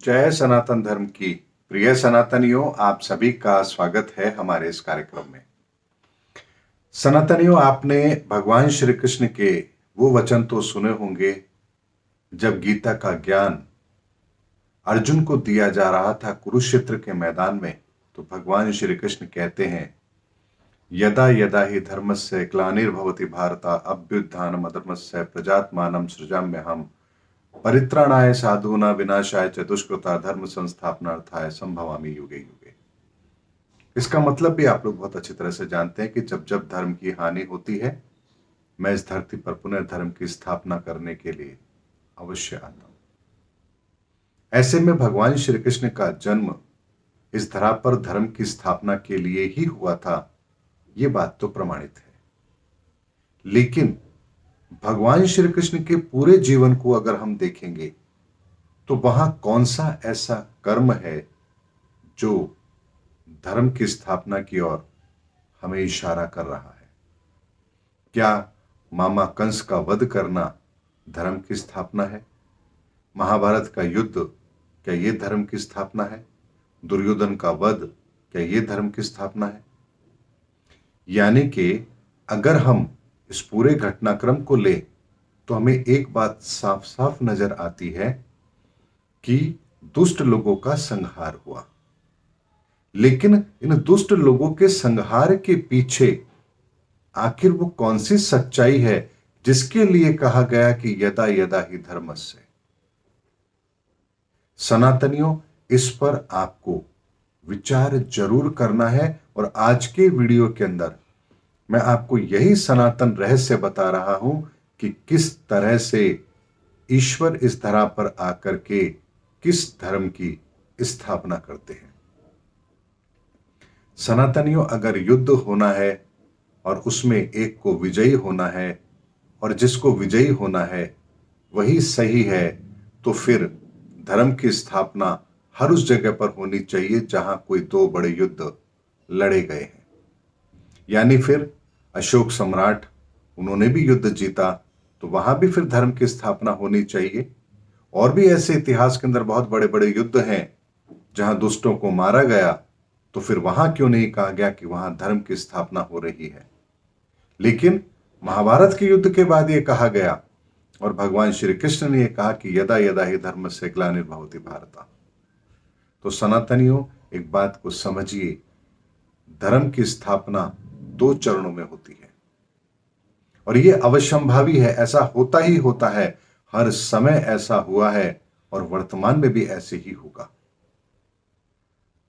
जय सनातन धर्म की प्रिय सनातनियों, आप सभी का स्वागत है हमारे इस कार्यक्रम में। सनातनियों, आपने भगवान श्री कृष्ण के वो वचन तो सुने होंगे जब गीता का ज्ञान अर्जुन को दिया जा रहा था कुरुक्षेत्र के मैदान में। तो भगवान श्री कृष्ण कहते हैं, यदा यदा हि धर्मस्य ग्लानिर्भवति भारत अभ्युत्थानमधर्मस्य प्रजात्मानं सृजाम्यहम् परित्राणाय साधूनां विनाशाय च दुष्कृता धर्म संस्थापनार्थाय संभवामि युगे युगे। इसका मतलब भी आप लोग बहुत अच्छी तरह से जानते हैं कि जब जब धर्म की हानि होती है, मैं इस धरती पर पुनः धर्म की स्थापना करने के लिए अवश्य आता हूं। ऐसे में भगवान श्री कृष्ण का जन्म इस धरा पर धर्म की स्थापना के लिए ही हुआ था, ये बात तो प्रमाणित है। लेकिन भगवान श्री कृष्ण के पूरे जीवन को अगर हम देखेंगे तो वहां कौन सा ऐसा कर्म है जो धर्म की स्थापना की ओर हमें इशारा कर रहा है? क्या मामा कंस का वध करना धर्म की स्थापना है? महाभारत का युद्ध, क्या यह धर्म की स्थापना है? दुर्योधन का वध, क्या यह धर्म की स्थापना है? यानी कि अगर हम इस पूरे घटनाक्रम को लें तो हमें एक बात साफ साफ नजर आती है कि दुष्ट लोगों का संहार हुआ। लेकिन इन दुष्ट लोगों के संहार के पीछे आखिर वो कौन सी सच्चाई है जिसके लिए कहा गया कि यदा यदा ही धर्मस्य? सनातनियों, इस पर आपको विचार जरूर करना है और आज के वीडियो के अंदर मैं आपको यही सनातन रहस्य बता रहा हूं कि किस तरह से ईश्वर इस धरा पर आकर के किस धर्म की स्थापना करते हैं। सनातनियों, अगर युद्ध होना है और उसमें एक को विजयी होना है और जिसको विजयी होना है वही सही है, तो फिर धर्म की स्थापना हर उस जगह पर होनी चाहिए जहां कोई दो बड़े युद्ध लड़े गए हैं। यानी फिर अशोक सम्राट, उन्होंने भी युद्ध जीता, तो वहां भी फिर धर्म की स्थापना होनी चाहिए। और भी ऐसे इतिहास के अंदर बहुत बड़े बड़े युद्ध हैं जहां दुष्टों को मारा गया, तो फिर वहां क्यों नहीं कहा गया कि वहां धर्म की स्थापना हो रही है? लेकिन महाभारत के युद्ध के बाद यह कहा गया और भगवान श्री कृष्ण ने यह कहा कि यदा यदा ही धर्मस्य ग्लानिर्भवति भारत। तो सनातनियों, एक बात को समझिए, धर्म की स्थापना दो चरणों में होती है और यह अवश्यंभावी है, ऐसा होता ही होता है, हर समय ऐसा हुआ है और वर्तमान में भी ऐसे ही होगा।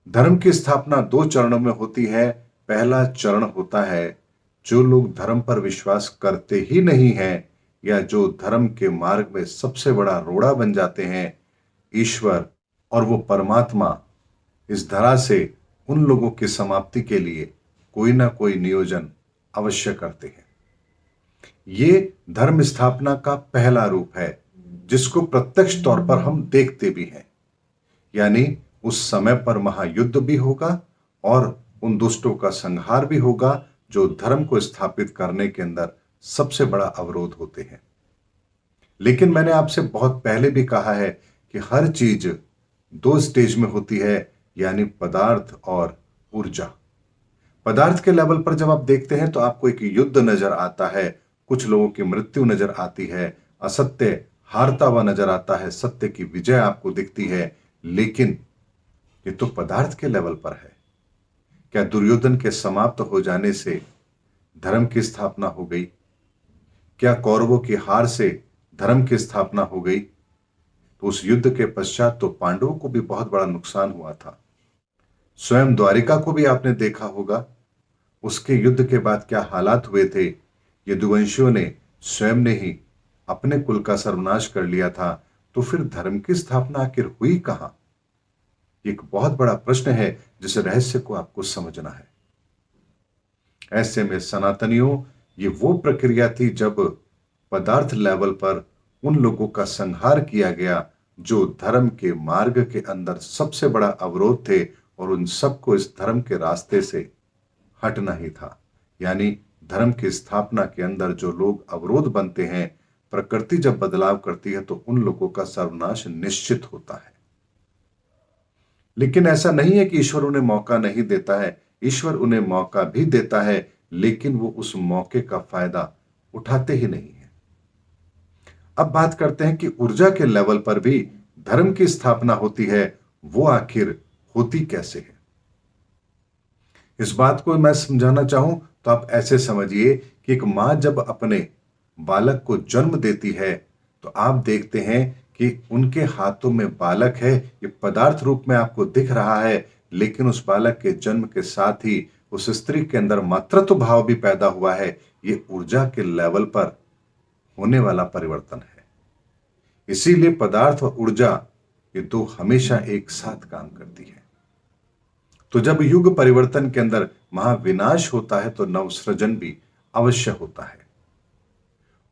धर्म की स्थापना दो चरणों में होती है। पहला चरण होता है जो लोग धर्म पर विश्वास करते ही नहीं हैं या जो धर्म के मार्ग में सबसे बड़ा रोड़ा बन जाते हैं, ईश्वर और वो परमात्मा इस धरा से उन लोगों की समाप्ति के लिए कोई ना कोई नियोजन अवश्य करते हैं। ये धर्म स्थापना का पहला रूप है जिसको प्रत्यक्ष तौर पर हम देखते भी हैं। यानी उस समय पर महायुद्ध भी होगा और उन दुष्टों का संहार भी होगा जो धर्म को स्थापित करने के अंदर सबसे बड़ा अवरोध होते हैं। लेकिन मैंने आपसे बहुत पहले भी कहा है कि हर चीज दो स्टेज में होती है, यानी पदार्थ और ऊर्जा। पदार्थ के लेवल पर जब आप देखते हैं तो आपको एक युद्ध नजर आता है, कुछ लोगों की मृत्यु नजर आती है, असत्य हारता हुआ नजर आता है, सत्य की विजय आपको दिखती है। लेकिन ये तो पदार्थ के लेवल पर है। क्या दुर्योधन के समाप्त हो जाने से धर्म की स्थापना हो गई? क्या कौरवों की हार से धर्म की स्थापना हो गई? तो उस युद्ध के पश्चात तो पांडवों को भी बहुत बड़ा नुकसान हुआ था। स्वयं द्वारिका को भी आपने देखा होगा, उसके युद्ध के बाद क्या हालात हुए थे। यदुवंशियों ने स्वयं ने ही अपने कुल का सर्वनाश कर लिया था। तो फिर धर्म की स्थापना आखिर हुई कहां? एक बहुत बड़ा प्रश्न है जिस रहस्य को आपको समझना है। ऐसे में सनातनियों, ये वो प्रक्रिया थी जब पदार्थ लेवल पर उन लोगों का संहार किया गया जो धर्म के मार्ग के अंदर सबसे बड़ा अवरोध थे और उन सबको इस धर्म के रास्ते से हटना ही था। यानी धर्म की स्थापना के अंदर जो लोग अवरोध बनते हैं, प्रकृति जब बदलाव करती है तो उन लोगों का सर्वनाश निश्चित होता है। लेकिन ऐसा नहीं है कि ईश्वर उन्हें मौका नहीं देता है। ईश्वर उन्हें मौका भी देता है, लेकिन वो उस मौके का फायदा उठाते ही नहीं है। अब बात करते हैं कि ऊर्जा के लेवल पर भी धर्म की स्थापना होती है, वो आखिर होती कैसे है? इस बात को मैं समझाना चाहूं तो आप ऐसे समझिए कि एक मां जब अपने बालक को जन्म देती है, तो आप देखते हैं कि उनके हाथों में बालक है, ये पदार्थ रूप में आपको दिख रहा है, लेकिन उस बालक के जन्म के साथ ही उस स्त्री के अंदर मातृत्व भाव भी पैदा हुआ है। ये ऊर्जा के लेवल पर होने वाला परिवर्तन है। इसीलिए पदार्थ और ऊर्जा, ये दो हमेशा एक साथ काम करती है। तो जब युग परिवर्तन के अंदर महाविनाश होता है, तो नवसृजन भी अवश्य होता है।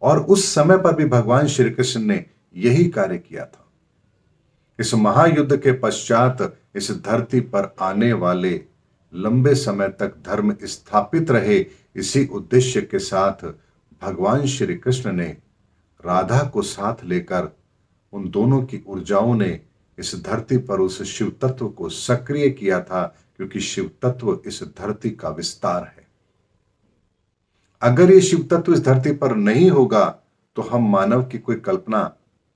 और उस समय पर भी भगवान श्री कृष्ण ने यही कार्य किया था। इस महायुद्ध के पश्चात इस धरती पर आने वाले लंबे समय तक धर्म स्थापित रहे, इसी उद्देश्य के साथ भगवान श्री कृष्ण ने राधा को साथ लेकर उन दोनों की ऊर्जाओं ने इस धरती पर उस शिव तत्व को सक्रिय किया था, क्योंकि शिव तत्व इस धरती का विस्तार है। अगर ये शिव तत्व इस धरती पर नहीं होगा, तो हम मानव की कोई कल्पना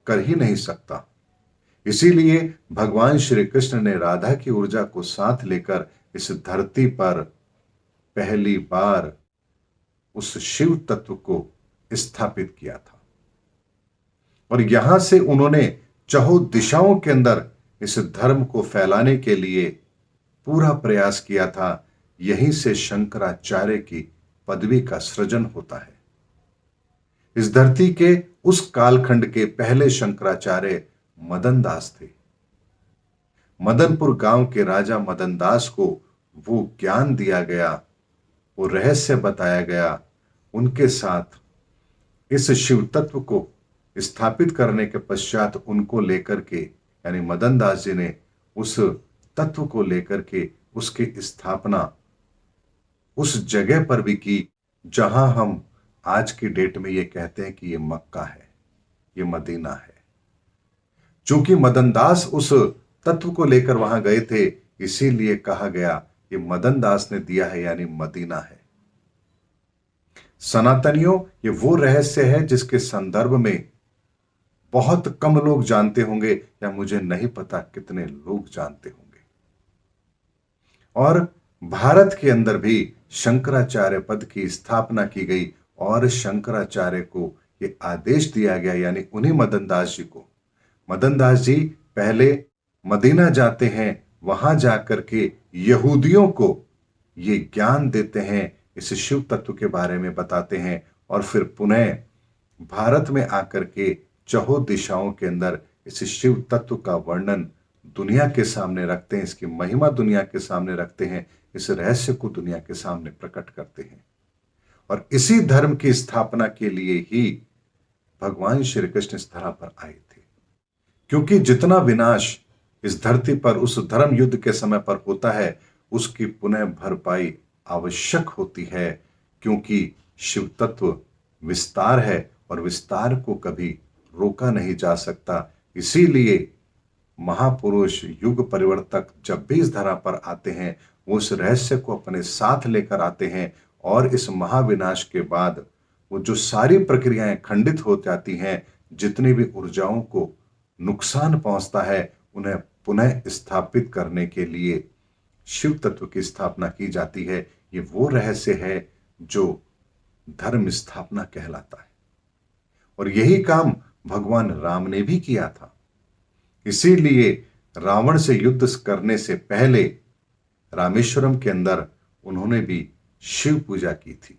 कर ही नहीं सकता। इसीलिए भगवान श्री कृष्ण ने राधा की ऊर्जा को साथ लेकर इस धरती पर पहली बार उस शिव तत्व को स्थापित किया था। और यहां से उन्होंने चहुं दिशाओं के अंदर इस धर्म को फैलाने के लिए पूरा प्रयास किया था। यहीं से शंकराचार्य की पदवी का सृजन होता है। इस धरती के उस कालखंड के पहले शंकराचार्य मदन दास थे। मदनपुर गांव के राजा मदन दास को वो ज्ञान दिया गया, वो रहस्य बताया गया। उनके साथ इस शिव तत्व को स्थापित करने के पश्चात उनको लेकर के, यानी मदन दास जी ने उस तत्व को लेकर के उसकी स्थापना उस जगह पर भी की, जहां हम आज की डेट में ये कहते हैं कि ये मक्का है, ये मदीना है। चूंकि मदन दास उस तत्व को लेकर वहां गए थे, इसीलिए कहा गया ये मदन दास ने दिया है, यानी मदीना है। सनातनियों, ये वो रहस्य है जिसके संदर्भ में बहुत कम लोग जानते होंगे, या मुझे नहीं पता कितने लोग जानते होंगे। और भारत के अंदर भी शंकराचार्य पद की स्थापना की गई, और शंकराचार्य को ये आदेश दिया गया, यानी उन्हीं मदन दास जी को। मदन दास जी पहले मदीना जाते हैं, वहां जाकर के यहूदियों को ये ज्ञान देते हैं, इस शिव तत्व के बारे में बताते हैं, और फिर पुनः भारत में आकर के चहुं दिशाओं के अंदर इस शिव तत्व का वर्णन दुनिया के सामने रखते हैं, इसकी महिमा दुनिया के सामने रखते हैं, इस रहस्य को दुनिया के सामने प्रकट करते हैं। और इसी धर्म की स्थापना के लिए ही भगवान श्री कृष्ण इस धरा पर आए थे। क्योंकि जितना विनाश इस धरती पर उस धर्म युद्ध के समय पर होता है, उसकी पुनः भरपाई आवश्यक होती है, क्योंकि शिव तत्व विस्तार है और विस्तार को कभी रोका नहीं जा सकता। इसीलिए महापुरुष युग परिवर्तक जब भी इस धरा पर आते हैं, वो उस रहस्य को अपने साथ लेकर आते हैं, और इस महाविनाश के बाद वो जो सारी प्रक्रियाएं खंडित हो जाती हैं, जितनी भी ऊर्जाओं को नुकसान पहुंचता है, उन्हें पुनः स्थापित करने के लिए शिव तत्व की स्थापना की जाती है। ये वो रहस्य है जो धर्म स्थापना कहलाता है, और यही काम भगवान राम ने भी किया था। इसीलिए रावण से युद्ध करने से पहले रामेश्वरम के अंदर उन्होंने भी शिव पूजा की थी,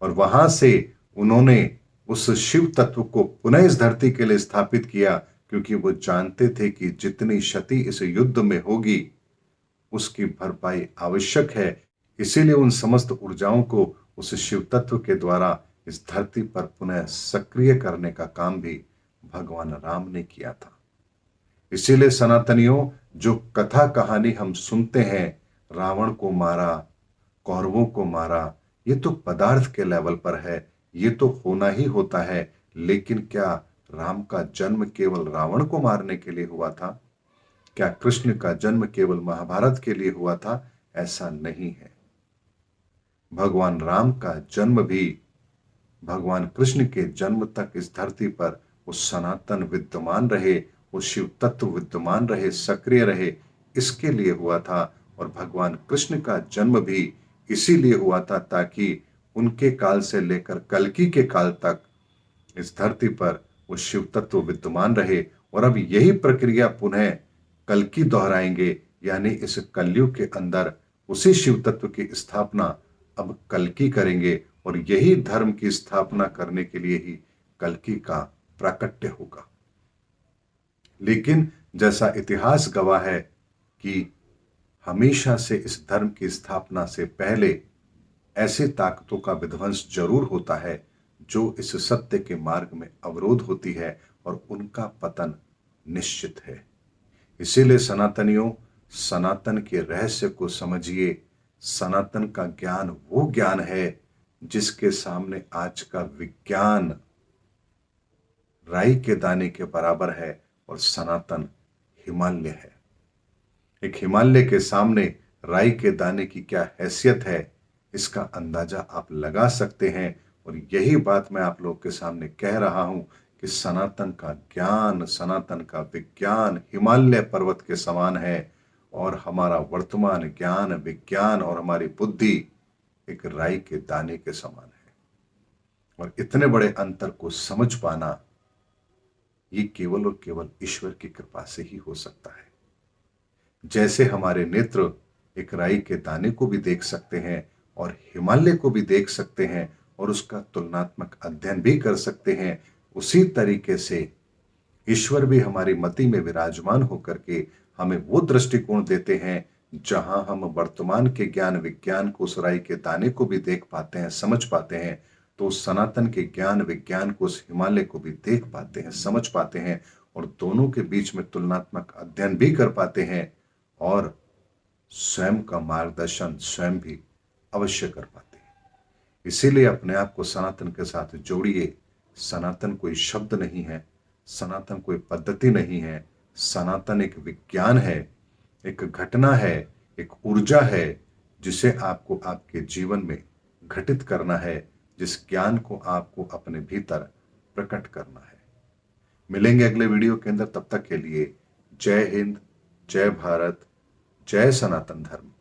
और वहां से उन्होंने उस शिव तत्व को पुनः इस धरती के लिए स्थापित किया, क्योंकि वो जानते थे कि जितनी क्षति इस युद्ध में होगी, उसकी भरपाई आवश्यक है। इसीलिए उन समस्त ऊर्जाओं को उस शिव तत्व के द्वारा इस धरती पर पुनः सक्रिय करने का काम भी भगवान राम ने किया था। इसीलिए सनातनियों, जो कथा कहानी हम सुनते हैं, रावण को मारा, कौरवों को मारा, ये तो पदार्थ के लेवल पर है, ये तो होना ही होता है। लेकिन क्या राम का जन्म केवल रावण को मारने के लिए हुआ था? क्या कृष्ण का जन्म केवल महाभारत के लिए हुआ था? ऐसा नहीं है। भगवान राम का जन्म भी भगवान कृष्ण के जन्म तक इस धरती पर वो सनातन विद्यमान रहे, वो शिव तत्व विद्यमान रहे, सक्रिय रहे, इसके लिए हुआ था। और भगवान कृष्ण का जन्म भी इसीलिए हुआ था ताकि उनके काल से लेकर कल्कि के काल तक इस धरती पर वो शिव तत्व विद्यमान रहे। और अब यही प्रक्रिया पुनः कल्कि दोहराएंगे, यानी इस कलयुग के अंदर उसी शिव तत्व की स्थापना अब कल्कि करेंगे। और यही धर्म की स्थापना करने के लिए ही कल्कि का प्राकट्य होगा। लेकिन जैसा इतिहास गवाह है कि हमेशा से इस धर्म की स्थापना से पहले ऐसे ताकतों का विध्वंस जरूर होता है जो इस सत्य के मार्ग में अवरोध होती है, और उनका पतन निश्चित है। इसीलिए सनातनियों, सनातन के रहस्य को समझिए। सनातन का ज्ञान वो ज्ञान है जिसके सामने आज का विज्ञान राई के दाने के बराबर है, और सनातन हिमालय है। एक हिमालय के सामने राई के दाने की क्या हैसियत है, इसका अंदाजा आप लगा सकते हैं। और यही बात मैं आप लोगों के सामने कह रहा हूं कि सनातन का ज्ञान, सनातन का विज्ञान हिमालय पर्वत के समान है, और हमारा वर्तमान ज्ञान, विज्ञान और हमारी बुद्धि एक राई के दाने के समान है। और इतने बड़े अंतर को समझ पाना ये केवल और केवल ईश्वर की कृपा से ही हो सकता है। जैसे हमारे नेत्र एक राई के दाने को भी देख सकते हैं और हिमालय को भी देख सकते हैं और उसका तुलनात्मक अध्ययन भी कर सकते हैं, उसी तरीके से ईश्वर भी हमारी मति में विराजमान होकर के हमें वो दृष्टिकोण देते हैं जहां हम वर्तमान के ज्ञान विज्ञान को, उस राई के दाने को भी देख पाते हैं, समझ पाते हैं। तो उस सनातन के ज्ञान विज्ञान को, उस हिमालय को भी देख पाते हैं, समझ पाते हैं, और दोनों के बीच में तुलनात्मक अध्ययन भी कर पाते हैं, और स्वयं का मार्गदर्शन स्वयं भी अवश्य कर पाते हैं। इसीलिए अपने आप को सनातन के साथ जोड़िए। सनातन कोई शब्द नहीं है, सनातन कोई पद्धति नहीं है, सनातन एक विज्ञान है, एक घटना है, एक ऊर्जा है, जिसे आपको आपके जीवन में घटित करना है, जिस ज्ञान को आपको अपने भीतर प्रकट करना है। मिलेंगे अगले वीडियो के अंदर, तब तक के लिए जय हिंद, जय भारत, जय सनातन धर्म।